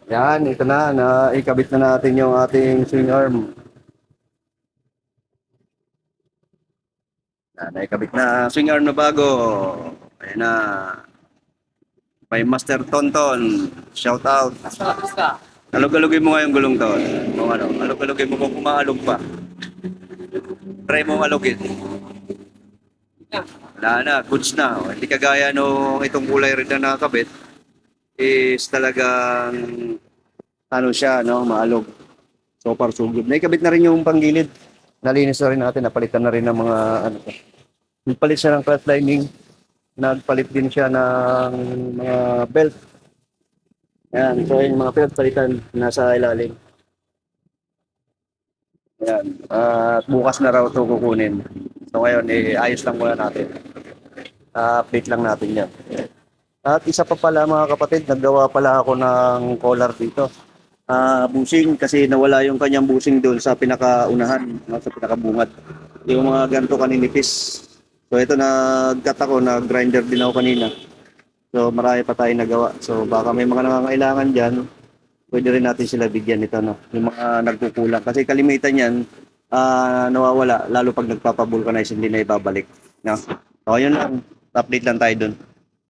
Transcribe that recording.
Yan, ito na ikabit na natin yung ating swing arm. Yan, naikabit na swing arm na bago. Ayan na. May Master Tonton. Shout out. Alog-alogin mo nga yung gulong to. Kung ano, alog-alogin mo kung kumaalog pa. Try mo alogin. Wala na, goods na. Hindi kagaya nung itong kulay red na nakakabit. Is talagang ano siya, no, maalog. So far so good. Naikabit na rin yung panggilid. Nalinis na rin natin, napalitan na rin ng mga ano. Nagpalit siya ng clutch lining. Nagpalit din siya ng mga belt. Ayan, so yung mga belt palitan nasa ilalim. Ayan, at bukas na raw ito kukunin. So ngayon, ayos lang muna natin. Update lang natin yan. At isa pa pala mga kapatid, naggawa pala ako ng collar dito. Busing kasi nawala yung kanyang busing doon sa pinakaunahan, sa pinakabungad. Yung mga ganito kaninipis. So ito nag-cut ako, nag-grinder din ako kanina. So marami pa tayong nagawa. So baka may mga nangangailangan dyan, pwede rin natin sila bigyan nito, no? Yung mga nagkukulang. Kasi kalimitan yan, nawawala, lalo pag nagpapavulcanize, hindi na ibabalik. No? So yun lang, update lang tayo doon.